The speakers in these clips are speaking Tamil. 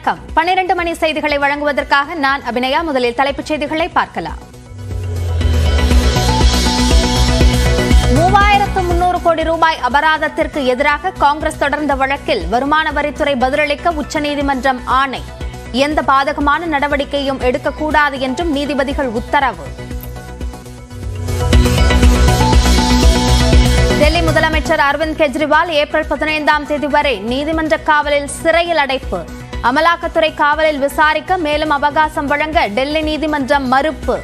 வணக்கம். 12 மணி செய்திகளை வழங்குவதற்காக நான் அபிநயா. முதலில் தலைப்புச் செய்திகளை பார்க்கலாம். 3300 கோடி ரூபாய் அபராதத்திற்கு எதிராக காங்கிரஸ் தொடர்ந்த வழக்கில் வருமான வரித்துறை பதிலளிக்க உச்சநீதிமன்றம் ஆணை. எந்த பாதகமான நடவடிக்கையும் எடுக்கக்கூடாது என்றும் நீதிபதிகள் உத்தரவு. டெல்லி முதலமைச்சர் அரவிந்த் கெஜ்ரிவால் ஏப்ரல் 15ஆம் தேதி வரை நீதிமன்ற காவலில் சிறையில் அடைப்பு. அமலாக்கத்துறை காவலில் விசாரிக்க மேலும் அவகாசம் வழங்க டெல்லி நீதிமன்றம் மறுப்பு.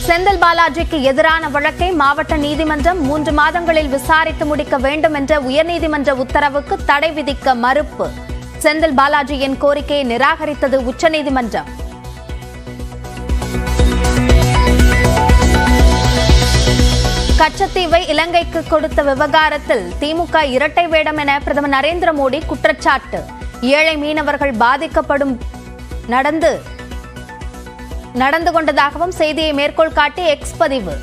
செந்தில் பாலாஜிக்கு எதிரான வழக்கை மாவட்ட நீதிமன்றம் 3 மாதங்களில் விசாரித்து முடிக்க வேண்டும் என்ற உயர்நீதிமன்ற உத்தரவுக்கு தடை விதிக்க மறுப்பு. செந்தில் பாலாஜியின் கோரிக்கையை நிராகரித்தது உச்சநீதிமன்றம். கச்சத்தீவை இலங்கைக்கு கொடுத்த விவகாரத்தில் திமுக இரட்டை வேடம் என பிரதமர் நரேந்திர மோடி குற்றச்சாட்டு. ஏழை மீனவர்கள் பாதிக்கப்படும் நடந்து கொண்டதாகவும் செய்தியை மேற்கோள் காட்டி எக்ஸ் பதிவு.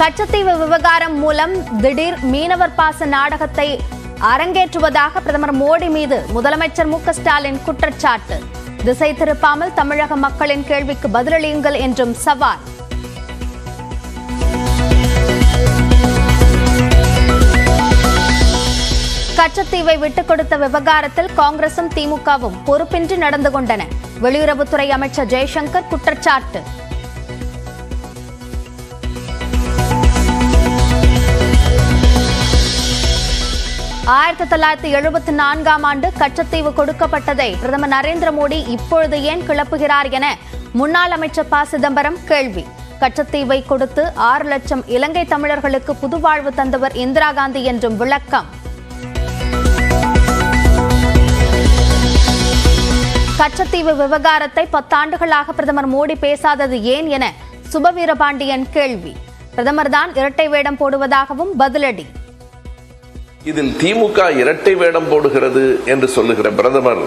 கச்சத்தீவு விவகாரம் மூலம் திடீர் மீனவர் பாச நாடகத்தை அரங்கேற்றுவதாக பிரதமர் மோடி மீது முதலமைச்சர் மு க ஸ்டாலின் குற்றச்சாட்டு. திசை திருப்பாமல் தமிழக மக்களின் கேள்விக்கு பதிலளியுங்கள் என்றும் சவால். கச்சத்தீவை விட்டுக் கொடுத்த விவகாரத்தில் காங்கிரசும் திமுகவும் பொறுப்பின்றி நடந்து கொண்டன. வெளியுறவுத்துறை அமைச்சர் ஜெய்சங்கர் குற்றச்சாட்டு. ஆயிரத்தி 1974ஆம் ஆண்டு கச்சத்தீவு கொடுக்கப்பட்டதை பிரதமர் நரேந்திர மோடி இப்பொழுது ஏன் கிளப்புகிறார் என முன்னாள் அமைச்சர் ப. சிதம்பரம் கேள்வி. கச்சத்தீவை கொடுத்து 6 லட்சம் இலங்கை தமிழர்களுக்கு புதுவாழ்வு தந்தவர் இந்திரா காந்தி என்றும் விளக்கம். கச்சத்தீவு விவகாரத்தை 10 ஆண்டுகளாக பிரதமர் மோடி பேசாதது ஏன் என சுபவீரபாண்டியன் கேள்வி. பிரதமர்தான் இரட்டை வேடம் போடுவதாகவும் பதிலடி. இதில் திமுக இரட்டை வேடம் போடுகிறது என்று சொல்லுகிற பிரதமர்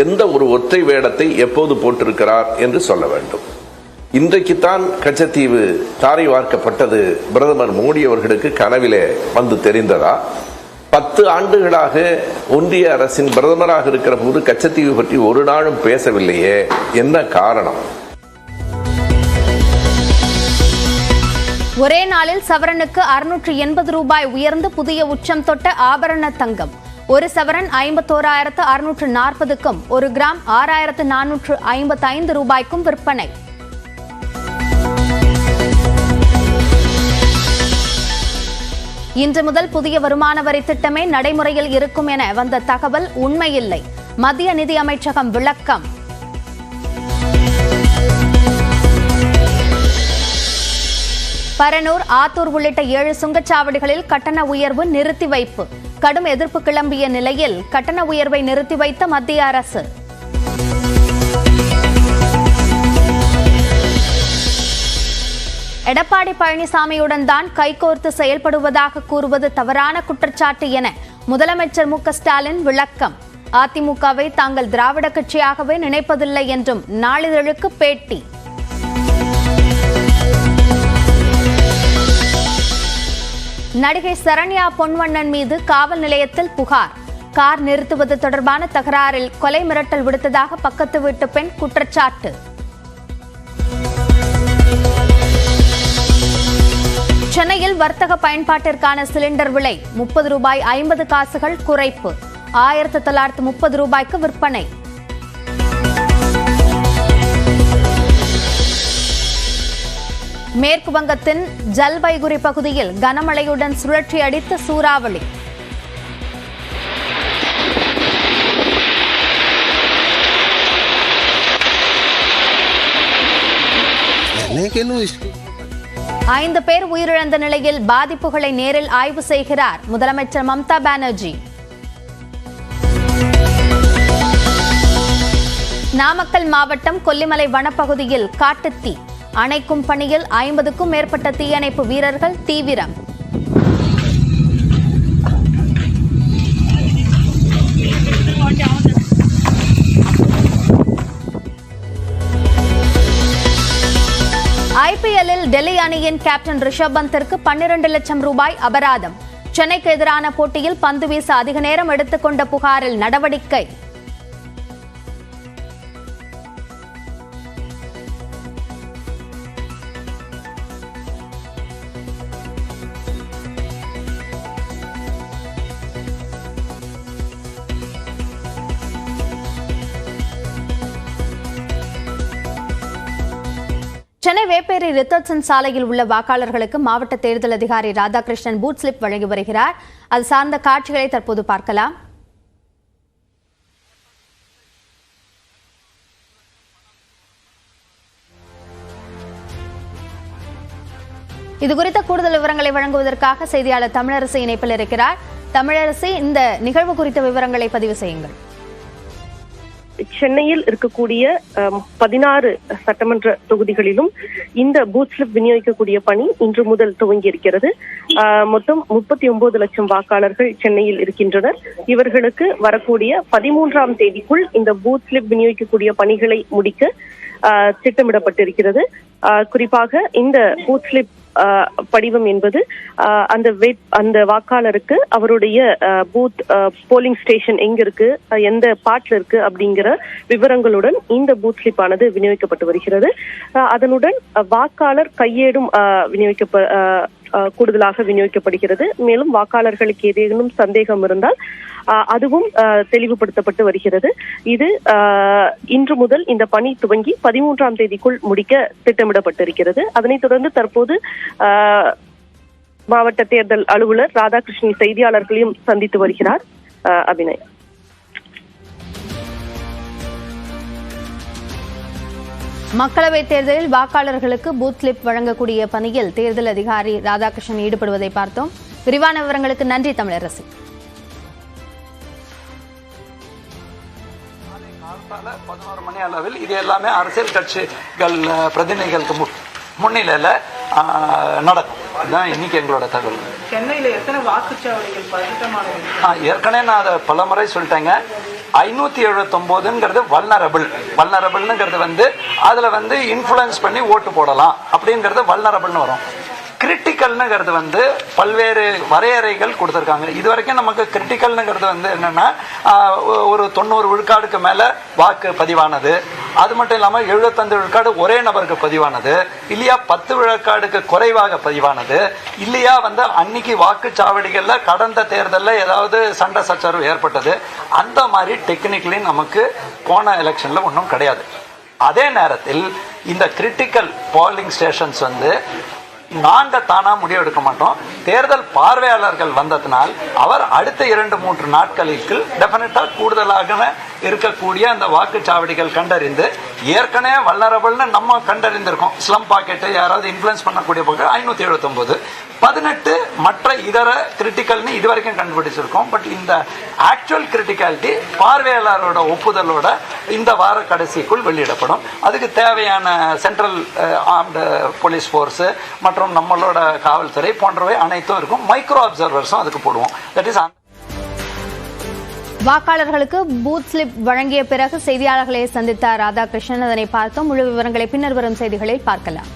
எந்த ஒரு ஒற்றை வேடத்தை எப்போது போட்டிருக்கிறார் என்று சொல்ல வேண்டும். இன்றைக்குத்தான் கச்சத்தீவு தாரை வார்க்கப்பட்டது பிரதமர் மோடி அவர்களுக்கு கனவிலே வந்து தெரிந்ததா? 10 ஆண்டுகளாக ஒன்றிய அரசின் பிரதமராக இருக்கிற போது கச்சத்தீவு பற்றி ஒரு நாளும் பேசவில்லையே, என்ன காரணம்? ஒரே நாளில் சவரனுக்கு 680 ரூபாய் உயர்ந்து புதிய உச்சம் தொட்ட ஆபரண தங்கம். ஒரு சவரன் 51,640க்கும் 1 கிராம் 6,455 ரூபாய்க்கும் விற்பனை. இன்று முதல் புதிய வருமான வரி திட்டமே நடைமுறையில் இருக்கும் என வந்த தகவல் உண்மையில்லை. மத்திய நிதி அமைச்சகம் விளக்கம். பரனூர், ஆத்தூர் உள்ளிட்ட 7 சுங்கச்சாவடிகளில் கட்டண உயர்வு நிறுத்தி வைப்பு. கடும் எதிர்ப்பு கிளம்பிய நிலையில் கட்டண உயர்வை நிறுத்தி வைத்த மத்திய அரசு. எடப்பாடி பழனிசாமியுடன் தான் கைகோர்த்து செயல்படுவதாக கூறுவது தவறான குற்றச்சாட்டு என முதலமைச்சர் மு க ஸ்டாலின் விளக்கம். அதிமுகவை தாங்கள் திராவிட கட்சியாகவே நினைப்பதில்லை என்றும் நாளிதழுக்கு பேட்டி. நடிகை சரண்யா பொன்வண்ணன் மீது காவல் நிலையத்தில் புகார். கார் நிறுத்துவது தொடர்பான தகராறில் கொலை மிரட்டல் விடுத்ததாக பக்கத்து வீட்டு பெண் குற்றச்சாட்டு. சென்னையில் வர்த்தக பயன்பாட்டிற்கான சிலிண்டர் விலை 30 ரூபாய் 50 காசுகள் குறைப்பு. 1930 ரூபாய்க்கு விற்பனை. மேற்கு வங்கத்தின் ஜல்பைகுரி பகுதியில் கனமழையுடன் சுழற்சி அடித்த சூறாவளி. ஐந்து பேர் உயிரிழந்த நிலையில் பாதிப்புகளை நேரில் ஆய்வு செய்கிறார் முதலமைச்சர் மம்தா பானர்ஜி. நாமக்கல் மாவட்டம் கொல்லிமலை வனப்பகுதியில் காட்டுத்தீ. அணைக்கும் பணியில் 50க்கும் மேற்பட்ட தீயணைப்பு வீரர்கள் தீவிரம். IPL-இல் டெல்லி அணியின் கேப்டன் ரிஷப் பந்திற்கு 12 லட்சம் ரூபாய் அபராதம். சென்னைக்கு எதிரான போட்டியில் பந்து வீச அதிக நேரம் எடுத்துக்கொண்ட புகாரில் நடவடிக்கை. சென்னை வேப்பேரி ரிச்சர்ட்சன் சாலையில் உள்ள வாக்காளர்களுக்கு மாவட்ட தேர்தல் அதிகாரி ராதாகிருஷ்ணன் பூத் ஸ்லிப் வழங்கி வருகிறார். அது சார்ந்த காட்சிகளை தற்போது பார்க்கலாம். இதுகுறித்த கூடுதல் விவரங்களை வழங்குவதற்காக செய்தியாளர் தமிழரசி இணைப்பில் இருக்கிறார். தமிழரசி, இந்த நிகழ்வு குறித்த விவரங்களை பதிவு செய்யுங்கள். சென்னையில் இருக்கக்கூடிய 16 சட்டமன்ற தொகுதிகளிலும் இந்த பூத் ஸ்லிப் விநியோகிக்கக்கூடிய பணி இன்று முதல் துவங்கி இருக்கிறது. மொத்தம் 39 லட்சம் வாக்காளர்கள் சென்னையில் இருக்கின்றனர். இவர்களுக்கு வரக்கூடிய 13ஆம் தேதிக்குள் இந்த பூத் ஸ்லிப் விநியோகிக்கக்கூடிய பணிகளை முடிக்க திட்டமிடப்பட்டிருக்கிறது. குறிப்பாக இந்த பூத் ஸ்லிப் படிவம் என்பது அந்த வாக்காளருக்கு அவருடைய பூத் போலிங் ஸ்டேஷன் எங்க இருக்கு, எந்த பார்ட்ல இருக்கு அப்படிங்கிற விவரங்களுடன் இந்த பூத் ஸ்லிப் ஆனது விநியோகிக்கப்பட்டு வருகிறது. அதனுடன் வாக்காளர் கையேடும் கூடுதலாக விநியோகிக்கப்படுகிறது. மேலும் வாக்காளர்களுக்கு ஏதேனும் சந்தேகம் இருந்தால் அதுவும் தெளிவுபடுத்தப்பட்டு வருகிறது. இது இன்று முதல் இந்த பணி துவங்கி 13ஆம் தேதிக்குள் முடிக்க திட்டமிடப்பட்டிருக்கிறது. அதனைத் தொடர்ந்து தற்போது மாவட்ட தேர்தல் அலுவலர் ராதாகிருஷ்ணன் செய்தியாளர்களையும் சந்தித்து வருகிறார். அபிநய். மக்களவைத் தேர்தலில் வாக்காளர்களுக்கு பூத் ஸ்லிப் வழங்கக்கூடிய பணியில் தேர்தல் அதிகாரி ராதாகிருஷ்ணன் ஈடுபடுவதை பார்த்தோம். விரிவான விவரங்களுக்கு நன்றி தமிழரசி. 11 மணி அளவில் இது எல்லாமே அரசியல் கட்சிகள் பிரதிநிதிகளுக்கு முன்னிலையில நடக்கும். இதுதான் இன்னைக்கு எங்களோட தகவல். சென்னையில எத்தனை வாக்குச்சாவடிகள் ஏற்கனவே நான் அதை பல முறை சொல்லிட்டேங்க. 579ங்கிறது வல்னரபிள்ங்கிறது அதுல இன்ஃபுளுன்ஸ் பண்ணி ஓட்டு போடலாம் அப்படிங்கிறது வல்னரபிள்னு வரும். கிரிட்டிக்கல்னுங்கிறது பல்வேறு வரையறைகள் கொடுத்துருக்காங்க. இது வரைக்கும் நமக்கு கிரிட்டிக்கல்னுங்கிறது என்னன்னா ஒரு 90 விழுக்காடுக்கு மேல வாக்கு பதிவானது, அது மட்டும் இல்லாமல் 75 விழுக்காடு ஒரே நபருக்கு பதிவானது, இல்லையா 10 விழுக்காடுக்கு குறைவாக பதிவானது, இல்லையா அன்னைக்கு வாக்குச்சாவடிகள்ல கடந்த தேர்தலில் ஏதாவது சண்டை சச்சரவு ஏற்பட்டது. அந்த மாதிரி டெக்னிக்கலி நமக்கு போன எலெக்ஷன்ல ஒன்றும் கிடையாது. அதே நேரத்தில் இந்த கிரிட்டிக்கல் போலிங் ஸ்டேஷன்ஸ் நாங்க தானா முடிவெடுக்க மாட்டோம். தேர்தல் பார்வையாளர்கள் வந்ததனால் அவர் அடுத்த 2-3 நாட்களுக்கு டெஃபினட்டா கூடுதலாக இருக்கக்கூடிய அந்த வாக்குச்சாவடிகள் கண்டறிந்து ஏற்கனவே வல்னரபிள்னு நம்ம கண்டறிந்திருக்கோம். ஸ்லம் பாக்கெட்டை யாராவது இன்ஃப்ளூயன்ஸ் பண்ணக்கூடிய போக 579, 18 மற்ற இதர கிரிட்டிக்கல்னு இதுவரைக்கும் கண்டுபிடிச்சிருக்கோம். பட் இந்த ஆக்சுவல் கிரிட்டிகாலிட்டி பார்வையாளரோட ஒப்புதலோட இந்த வார கடைசிக்குள் வெளியிடப்படும். அதுக்கு தேவையான சென்ட்ரல் ஆர்ம்டு போலீஸ் ஃபோர்ஸ் மற்றும் நம்மளோட காவல்துறை போன்றவை அனைத்தும் இருக்கும். மைக்ரோ அப்சர்வர்ஸும் அதுக்கு போடுவோம். தட் இஸ் வாக்காளர்களுக்கு பூத் ஸ்லிப் வழங்கிய பிறகு செய்தியாளர்களை சந்தித்த ராதாகிருஷ்ணன். அதனை பார்த்தோம். முழு விவரங்களை பின்னர் வரும் செய்திகளில் பார்க்கலாம்.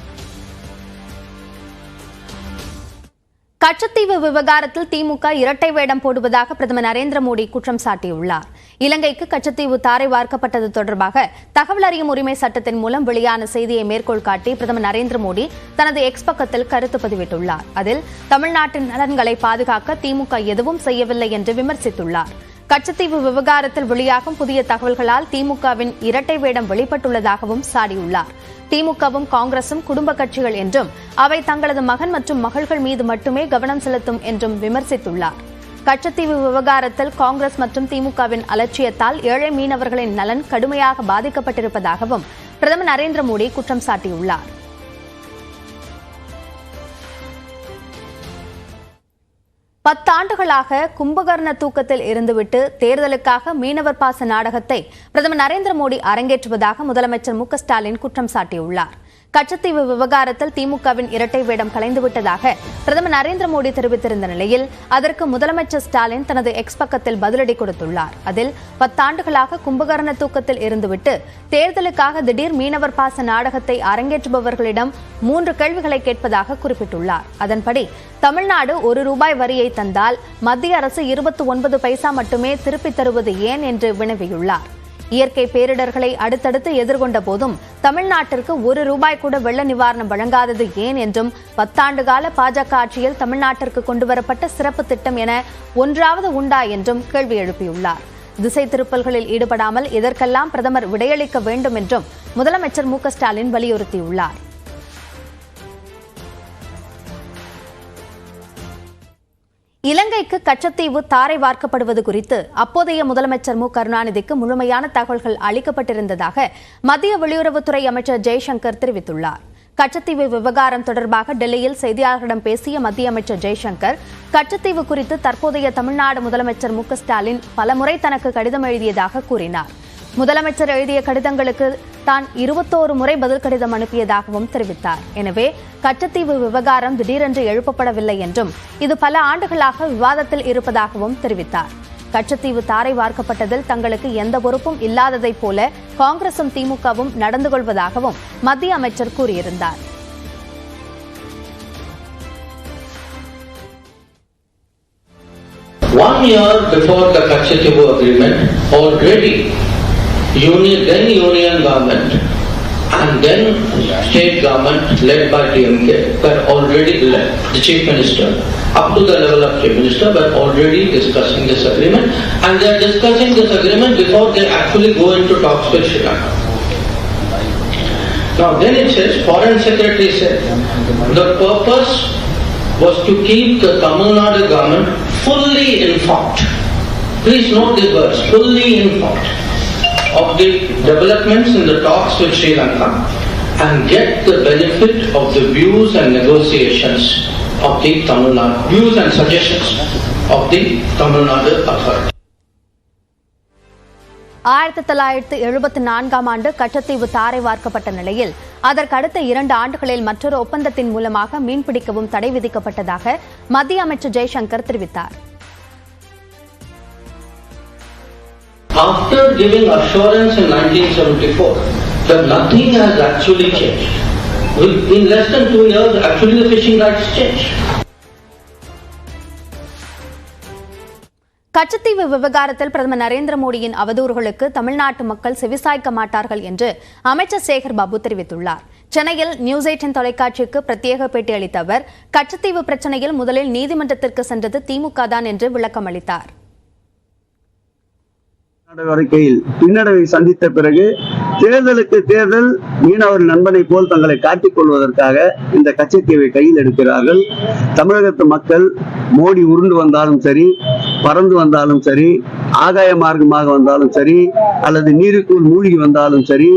கச்சத்தீவு விவகாரத்தில் திமுக இரட்டை வேடம் போடுவதாக பிரதமர் நரேந்திர மோடி குற்றம் சாட்டியுள்ளார். இலங்கைக்கு கச்சத்தீவு தாரை வார்க்கப்பட்டது தொடர்பாக தகவல் அறியும் உரிமை சட்டத்தின் மூலம் வெளியான செய்தியை மேற்கோள் காட்டி பிரதமர் நரேந்திர மோடி தனது எக்ஸ் பக்கத்தில் கருத்து பதிவிட்டுள்ளார். அதில் தமிழ்நாட்டின் நலன்களை பாதுகாக்க திமுக எதுவும் செய்யவில்லை என்று விமர்சித்துள்ளார். கச்சத்தீவு விவகாரத்தில் வெளியாகும் புதிய தகவல்களால் திமுகவின் இரட்டை வேடம் வெளிப்பட்டுள்ளதாகவும் சாடியுள்ளார். திமுகவும் காங்கிரசும் குடும்ப கட்சிகள் என்றும் அவை தங்களது மகன் மற்றும் மகள்கள் மீது மட்டுமே கவனம் செலுத்தும் என்றும் விமர்சித்துள்ளார். கச்சத்தீவு விவகாரத்தில் காங்கிரஸ் மற்றும் திமுகவின் அலட்சியத்தால் ஏழை மீனவர்களின் நலன் கடுமையாக பாதிக்கப்பட்டிருப்பதாகவும் பிரதமர் நரேந்திர மோடி குற்றம் சாட்டியுள்ளார். பத்தாண்டுகளாக கும்பகர்ண தூக்கத்தில் இருந்துவிட்டு தேர்தலுக்காக மீனவர் பாச நாடகத்தை பிரதமர் நரேந்திர மோடி அரங்கேற்றுவதாக முதலமைச்சர் மு க ஸ்டாலின் குற்றம் சாட்டியுள்ளார். கச்சத்தீவு விவகாரத்தில் திமுகவின் இரட்டை வேடம் கலைந்துவிட்டதாக பிரதமர் நரேந்திர மோடி தெரிவித்திருந்த நிலையில் அதற்கு முதலமைச்சர் ஸ்டாலின் தனது எக்ஸ் பக்கத்தில் பதிலடி கொடுத்துள்ளார். அதில் 10 ஆண்டுகளாக கும்பகர்ண தூக்கத்தில் இருந்துவிட்டு தேர்தலுக்காக திடீர் மீனவர் பாச நாடகத்தை அரங்கேற்றுபவர்களிடம் 3 கேள்விகளை கேட்பதாக குறிப்பிட்டுள்ளார். அதன்படி தமிழ்நாடு ₹1 வரியை தந்தால் மத்திய அரசு 29 பைசா மட்டுமே திருப்பித் தருவது ஏன் என்று வினவியுள்ளார். இயற்கை பேரிடர்களை அடுத்தடுத்து எதிர்கொண்ட போதும் தமிழ்நாட்டிற்கு ₹1 கூட வெள்ள நிவாரணம் வழங்காதது ஏன் என்றும் 10 ஆண்டு கால பாஜக ஆட்சியில் தமிழ்நாட்டிற்கு கொண்டுவரப்பட்ட சிறப்பு திட்டம் என ஒன்றாவது உண்டா என்றும் கேள்வி எழுப்பியுள்ளார். திசை திருப்பல்களில் ஈடுபடாமல் இதற்கெல்லாம் பிரதமர் விடையளிக்க வேண்டும் என்றும் முதலமைச்சர் மு.க.ஸ்டாலின் வலியுறுத்தியுள்ளார். இலங்கைக்கு கச்சத்தீவு தாரை வார்க்கப்படுவது குறித்து அப்போதைய முதலமைச்சர் மு. கருணாநிதிக்கு முழுமையான தகவல்கள் அளிக்கப்பட்டிருந்ததாக மத்திய வெளியுறவுத்துறை அமைச்சர் ஜெய்சங்கர் தெரிவித்துள்ளார். கச்சத்தீவு விவகாரம் தொடர்பாக டெல்லியில் செய்தியாளர்களிடம் பேசிய மத்திய அமைச்சர் ஜெய்சங்கர், கச்சத்தீவு குறித்து தற்போதைய தமிழ்நாடு முதலமைச்சர் மு.க.ஸ்டாலின் பலமுறை தனக்கு கடிதம் எழுதியதாக கூறினார். முதலமைச்சர் எழுதிய கடிதங்களுக்கு தான் 21 முறை பதில் கடிதம் அனுப்பியதாகவும் தெரிவித்தார். எனவே கச்சத்தீவு விவகாரம் திடீரென்று எழுப்பப்படவில்லை என்றும் இது பல ஆண்டுகளாக விவாதத்தில் இருப்பதாகவும் தெரிவித்தார். கச்சத்தீவு தாரை வார்க்கப்பட்டதில் தங்களுக்கு எந்த பொறுப்பும் இல்லாததைப் போல காங்கிரசும் திமுகவும் நடந்து கொள்வதாகவும் மத்திய அமைச்சர் கூறியிருந்தார். One year before the Kachativu agreement, already then union government and then state government led by DMK were already led. The chief minister, up to the level of chief minister, were already discussing this agreement, and they are discussing this agreement before they actually go into talks with Sri Lanka. Now then it says, Foreign Secretary said, the purpose was to keep the Tamil Nadu government fully informed. Please note these words, fully informed of the developments in the talks with Sri Lanka and get the benefit of the views and negotiations of the Tamil Nadu, views and suggestions of the Tamil Nadu authority. 1974 ஆண்டு கச்சத்தீவு தாரை வார்க்கப்பட்ட நிலையில் அதற்கு அடுத்த 2 ஆண்டுகளில் மற்றொரு ஒப்பந்தத்தின் மூலமாக மீன்பிடிக்கவும் தடை விதிக்கப்பட்டதாக மத்திய அமைச்சர் ஜெய்சங்கர் தெரிவித்தார். After giving assurance in 1974 that nothing has actually changed, in less than 2 years actually the fishing rights changed. Katchatheevu விவகாரத்தில் பிரதமர் நரேந்திர மோடியின் அவதூறுகளுக்கு தமிழ்நாட்டு மக்கள் செவிசாய்க்க மாட்டார்கள் என்று அமைச்சர் சேகர் பாபு தெரிவித்துள்ளார். சென்னையில் நியூஸ் 18 தொலைக்காட்சிக்கு பிரத்யேக பேட்டி அளித்த அவர், கச்சத்தீவு பிரச்சினையில் முதலில் நீதிமன்றத்திற்கு சென்றது திமுக தான் என்று விளக்கம் அளித்தார். நடவடிக்கையில் பின்னடைவை சந்தித்த பிறகு தேர்தலுக்கு தேர்தல் மீனவர் நண்பனை போல் தங்களை காட்டிக் கொள்வதற்காக இந்த கச்சத்தீவை கையில் எடுக்கிறார்கள். தமிழகத்து மக்கள் மோடி உருண்டு வந்தாலும் சரி, பறந்து வந்தாலும் சரி, ஆகாய மார்க்கமாக வந்தாலும் சரி, அல்லது நீருக்குள் மூழ்கி வந்தாலும் சரி,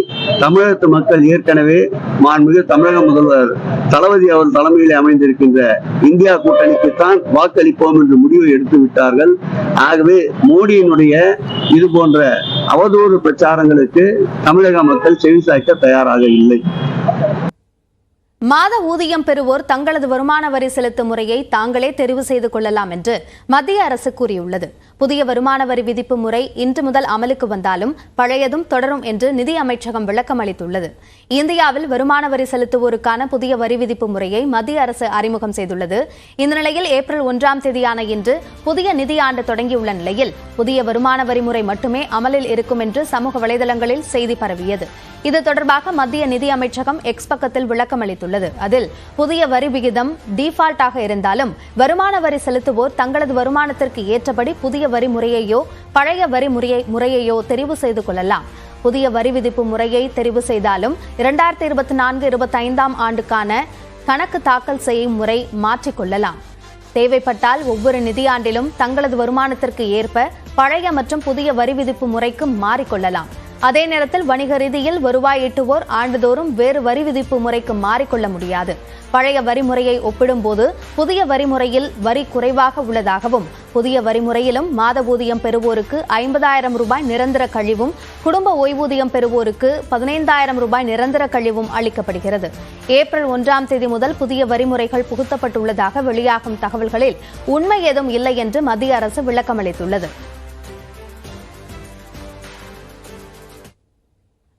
தமிழகத்து மக்கள் ஏற்கனவே மாண்புமிகு தமிழக முதல்வர் தளபதி அவர் தலைமையில் அமைந்திருக்கின்ற இந்தியா கூட்டணிக்குத்தான் வாக்களிப்போம் என்று முடிவை எடுத்து விட்டார்கள். ஆகவே மோடியினுடைய இது போன்ற அவதூறு பிரச்சாரங்களுக்கு தமிழக மக்கள் செவிசாய்க்க தயாராக இல்லை. மாத ஊதியம் பெறுவோர் தங்களது வருமான வரி செலுத்தும் முறையை தாங்களே தெரிவு செய்து கொள்ளலாம் என்று மத்திய அரசு கூறியுள்ளது. புதிய வருமான வரி விதிப்பு முறை இன்று முதல் அமலுக்கு வந்தாலும் பழையதும் தொடரும் என்று நிதி அமைச்சகம் விளக்கம் அளித்துள்ளது. இந்தியாவில் வருமான வரி செலுத்துவோருக்கான புதிய வரி விதிப்பு முறையை மத்திய அரசு அறிமுகம் செய்துள்ளது. இந்த நிலையில் ஏப்ரல் 1ஆம் தேதியான இன்று புதிய நிதியாண்டு தொடங்கியுள்ள நிலையில் புதிய வருமான வரி முறை மட்டுமே அமலில் இருக்கும் என்று சமூக வலைதளங்களில் செய்தி பரவியது. இது தொடர்பாக மத்திய நிதி அமைச்சகம் எக்ஸ் பக்கத்தில் விளக்கம் அளித்துள்ளது. அதில் புதிய வரி விகிதம் டிஃபால்ட்டாக இருந்தாலும் வருமான வரி செலுத்துவோர் தங்களது வருமானத்திற்கு ஏற்றபடி புதிய வரி முறையையோ பழைய வரி முறையையோ தெரிவு செய்து கொள்ளலாம். புதிய வரி விதிப்பு முறையை தெரிவு செய்தாலும் 2024-25 ஆண்டுக்கான கணக்கு தாக்கல் செய்யும் முறை மாற்றிக்கொள்ளலாம். தேவைப்பட்டால் ஒவ்வொரு நிதியாண்டிலும் தங்களது வருமானத்திற்கு ஏற்ப பழைய மற்றும் புதிய வரி விதிப்பு முறைக்கு மாறிக்கொள்ளலாம். அதே நேரத்தில் வணிக ரீதியில் வருவாய் ஈட்டுவோர் ஆண்டுதோறும் வேறு வரி விதிப்பு முறைக்கு மாறிக்கொள்ள முடியாது. பழைய வரிமுறையை ஒப்பிடும்போது புதிய வரிமுறையில் வரி குறைவாக உள்ளதாகவும், புதிய வரிமுறையிலும் மாத ஊதியம் பெறுவோருக்கு 50,000 ரூபாய் நிரந்தர கழிவும், குடும்ப ஓய்வூதியம் பெறுவோருக்கு 15,000 ரூபாய் நிரந்தர கழிவும் அளிக்கப்படுகிறது. ஏப்ரல் 1ஆம் தேதி முதல் புதிய வரிமுறைகள் புகுத்தப்பட்டுள்ளதாக வெளியாகும் தகவல்களில் உண்மை ஏதும் இல்லை என்று மத்திய அரசு விளக்கமளித்துள்ளது.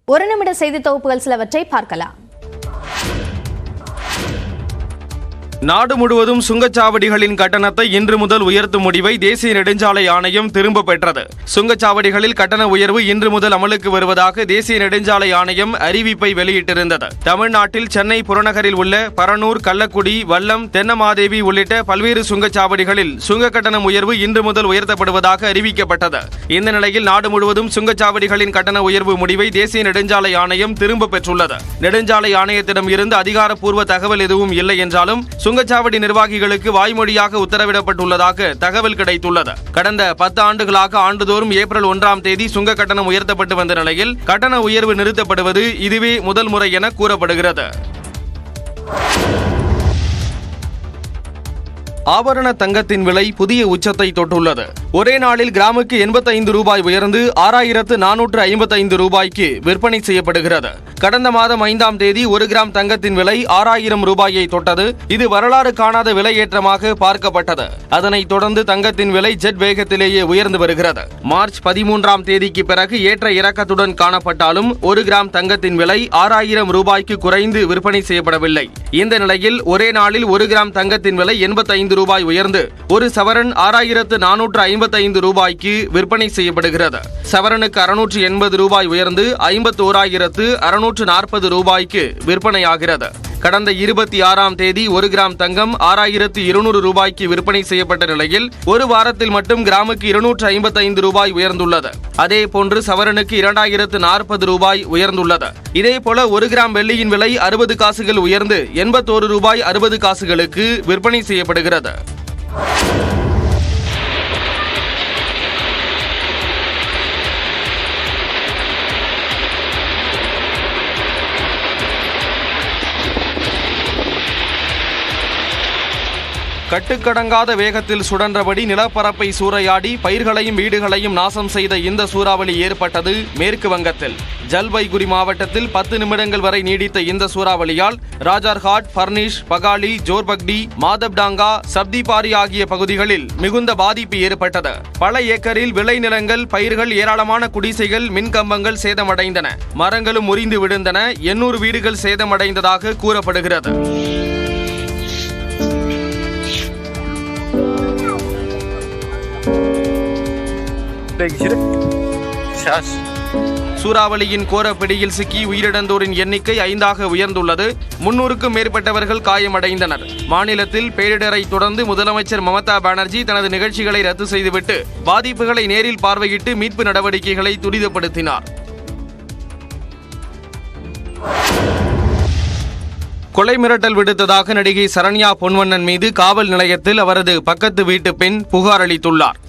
ஒரு நிமிட செய்தி தொகுப்புகள் சிலவற்றை பார்க்கலாம். நாடு முழுவதும் சுங்கச்சாவடிகளின் கட்டணத்தை இன்று முதல் உயர்த்தும் முடிவை தேசிய நெடுஞ்சாலை ஆணையம் திரும்ப பெற்றது. சுங்கச்சாவடிகளில் கட்டண உயர்வு இன்று முதல் அமலுக்கு வருவதாக தேசிய நெடுஞ்சாலை ஆணையம் அறிவிப்பை வெளியிட்டிருந்தது. தமிழ்நாட்டில் சென்னை புறநகரில் உள்ள பரனூர், கள்ளக்குடி, வல்லம், தென்னமாதேவி உள்ளிட்ட பல்வேறு சுங்கச்சாவடிகளில் சுங்க கட்டணம் உயர்வு இன்று முதல் உயர்த்தப்படுவதாக அறிவிக்கப்பட்டது. இந்த நிலையில் நாடு முழுவதும் சுங்கச்சாவடிகளின் கட்டண உயர்வு முடிவை தேசிய நெடுஞ்சாலை ஆணையம் திரும்ப பெற்றுள்ளது. நெடுஞ்சாலை ஆணையத்திடம் இருந்து அதிகாரப்பூர்வ தகவல் எதுவும் இல்லை என்றாலும் சுங்கச்சாவடி நிர்வாகிகளுக்கு வாய்மொழியாக உத்தரவிடப்பட்டுள்ளதாக தகவல் கிடைத்துள்ளது. கடந்த 10 ஆண்டுகளாக ஆண்டுதோறும் ஏப்ரல் 1ஆம் தேதி சுங்க கட்டணம் உயர்த்தப்பட்டு வந்த நிலையில் கட்டண உயர்வு நிறுத்தப்படுவது இதுவே முதல் முறை என கூறப்படுகிறது. ஆபரண தங்கத்தின் விலை புதிய உச்சத்தை தொட்டுள்ளது. ஒரே நாளில் கிராமுக்கு 85 ரூபாய் உயர்ந்து 6,455 ரூபாய்க்கு விற்பனை செய்யப்படுகிறது. கடந்த மாதம் 5ஆம் தேதி 1 கிராம் தங்கத்தின் விலை 6,000 ரூபாயை தொட்டது. இது வரலாறு காணாத விலையேற்றமாக பார்க்கப்பட்டது. அதனைத் தொடர்ந்து தங்கத்தின் விலை ஜெட் வேகத்திலேயே உயர்ந்து வருகிறது. மார்ச் 13ஆம் தேதிக்கு பிறகு ஏற்ற இறக்கத்துடன் காணப்பட்டாலும் 1 கிராம் தங்கத்தின் விலை 6,000 ரூபாய்க்கு குறைந்து விற்பனை செய்யப்படவில்லை. இந்த நிலையில் ஒரே நாளில் 1 கிராம் தங்கத்தின் விலை 85 ரூபாய் உயர்ந்து ஒரு சவரன் 6,455 ரூபாய்க்கு விற்பனை செய்யப்படுகிறது. சவரனுக்கு 680 ரூபாய் உயர்ந்து 51,640 ரூபாய்க்கு விற்பனையாகிறது. கடந்த 26ஆம் தேதி 1 கிராம் தங்கம் 6,200 ரூபாய்க்கு விற்பனை செய்யப்பட்ட நிலையில் ஒரு வாரத்தில் மட்டும் கிராமுக்கு 255 ரூபாய் உயர்ந்துள்ளது. அதே போன்று சவரனுக்கு 2,040 ரூபாய் உயர்ந்துள்ளது. இதேபோல 1 கிராம் வெள்ளியின் விலை 60 காசுகள் உயர்ந்து 81 ரூபாய் 60 காசுகளுக்கு விற்பனை செய்யப்படுகிறது. கட்டுக்கடங்காத வேகத்தில் சுழன்றபடி நிலப்பரப்பை சூறையாடி பயிர்களையும் வீடுகளையும் நாசம் செய்த இந்த சூறாவளி ஏற்பட்டது மேற்கு வங்கத்தில். ஜல்பைகுரி மாவட்டத்தில் 10 நிமிடங்கள் வரை நீடித்த இந்த சூறாவளியால் ராஜார்ஹாட், பர்னிஷ், பகாலி, ஜோர்பக்டி, மாதப்டாங்கா, சப்திபாரி ஆகிய பகுதிகளில் மிகுந்த பாதிப்பு ஏற்பட்டது. பல ஏக்கரில் விளைநிலங்கள், பயிர்கள், ஏராளமான குடிசைகள், மின்கம்பங்கள் சேதமடைந்தன. மரங்களும் முறிந்து விழுந்தன. 800 வீடுகள் சேதமடைந்ததாக கூறப்படுகிறது. சூறாவளியின் கோரப்பிடியில் சிக்கி உயிரிழந்தோரின் எண்ணிக்கை 5ஆக உயர்ந்துள்ளது. 300க்கும் மேற்பட்டவர்கள் காயமடைந்தனர். மாநிலத்தில் பேரிடரை தொடர்ந்து முதலமைச்சர் மமதா பானர்ஜி தனது நிகழ்ச்சிகளை ரத்து செய்துவிட்டு பாதிப்புகளை நேரில் பார்வையிட்டு மீட்பு நடவடிக்கைகளை துரிதப்படுத்தினார். கொலை மிரட்டல் விடுத்ததாக நடிகை சரண்யா பொன்வண்ணன் மீது காவல் நிலையத்தில் அவரது பக்கத்து வீட்டு பெண் புகார் அளித்துள்ளார்.